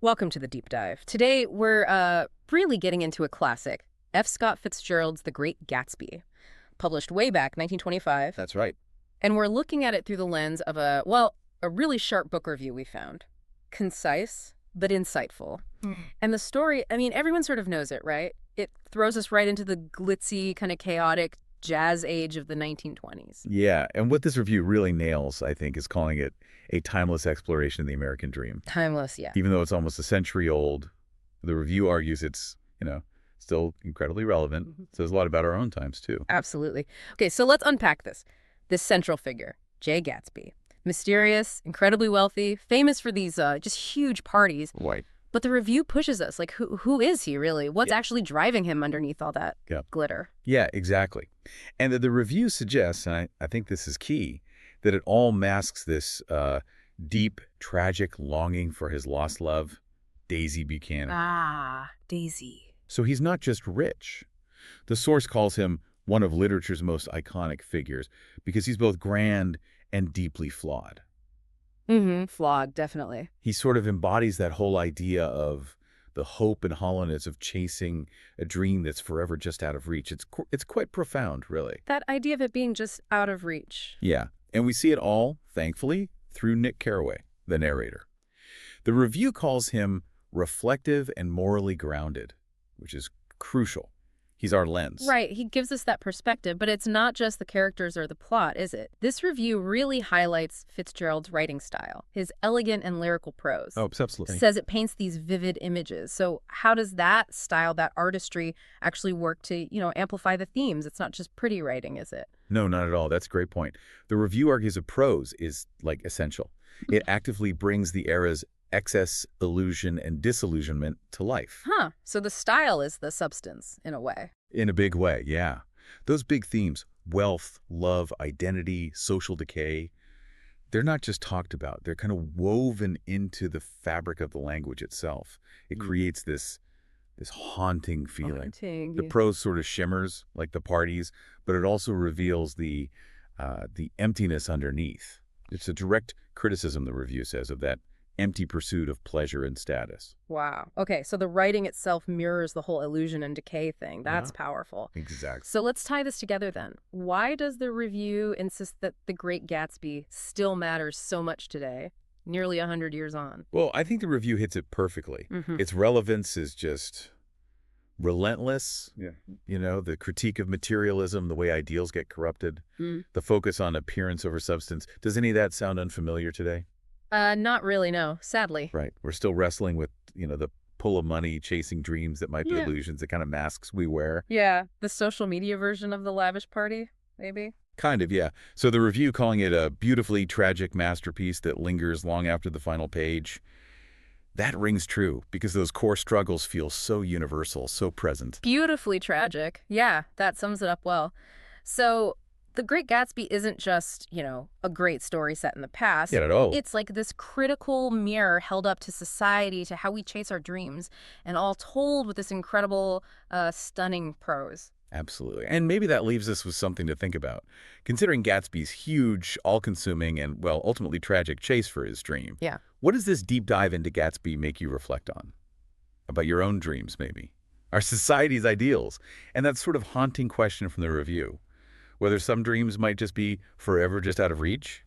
Welcome to the deep dive. Today, we're really getting into a classic, F. Scott Fitzgerald's The Great Gatsby, published way back 1925, That's right. and we're looking at it through the lens of a really sharp book review we found. Concise, but insightful. And the story, I mean, everyone sort of knows it, right? It throws us right into the glitzy, kind of chaotic jazz age of the 1920s. Yeah, and what this review really nails, I think, is calling it a timeless exploration of the American dream. Timeless, yeah. Even though it's almost a century old, the review argues it's, still incredibly relevant. Says a lot about our own times, too. Absolutely. Okay, so let's unpack this. This central figure, Jay Gatsby. Mysterious, incredibly wealthy, famous for these just huge parties. Right. But the review pushes us. Like, who is he really? What's Yeah. actually driving him underneath all that Yeah. glitter? Yeah, exactly. And the review suggests, and I think this is key, that it all masks this deep, tragic longing for his lost love, Daisy Buchanan. Ah, Daisy. So he's not just rich. The source calls him one of literature's most iconic figures because he's both grand and deeply flawed. Flawed, definitely. He sort of embodies that whole idea of the hope and hollowness of chasing a dream that's forever just out of reach. It's quite profound, really. That idea of it being just out of reach. Yeah, and we see it all, thankfully, through Nick Carraway, the narrator. The review calls him reflective and morally grounded, which is crucial. He's our lens. Right, he gives us that perspective, but it's not just the characters or the plot, is it? This review really highlights Fitzgerald's writing style, his elegant and lyrical prose. Oh, absolutely. Says it paints these vivid images. So how does that style, that artistry, actually work to, amplify the themes? It's not just pretty writing, is it? No, not at all. That's a great point. The review argues that prose is, essential. It actively brings the era's excess, illusion, and disillusionment to life. Huh. So the style is the substance, in a way. In a big way, yeah. Those big themes, wealth, love, identity, social decay, they're not just talked about. They're kind of woven into the fabric of the language itself. It creates this haunting feeling. The prose sort of shimmers like the parties, but it also reveals the emptiness underneath. It's a direct criticism, the review says, of that empty pursuit of pleasure and status. Wow. Okay, so the writing itself mirrors the whole illusion and decay thing. That's Yeah. powerful. Exactly. So let's tie this together then. Why does the review insist that The Great Gatsby still matters so much today, nearly 100 years on? Well, I think the review hits it perfectly. Its relevance is just relentless. Yeah. The critique of materialism, the way ideals get corrupted, the focus on appearance over substance. Does any of that sound unfamiliar today? Not really, no, sadly. Right. We're still wrestling with, the pull of money, chasing dreams that might be illusions, the kind of masks we wear. Yeah, the social media version of the lavish party, maybe? Kind of, yeah. So the review calling it a beautifully tragic masterpiece that lingers long after the final page, that rings true because those core struggles feel so universal, so present. Beautifully tragic. Yeah, that sums it up well. So The Great Gatsby isn't just, a great story set in the past. Yeah, at all. It's like this critical mirror held up to society, to how we chase our dreams, and all told with this incredible, stunning prose. Absolutely. And maybe that leaves us with something to think about. Considering Gatsby's huge, all-consuming, and, ultimately tragic chase for his dream. Yeah. What does this deep dive into Gatsby make you reflect on? About your own dreams, maybe? Our society's ideals? And that sort of haunting question from the review. Whether some dreams might just be forever just out of reach?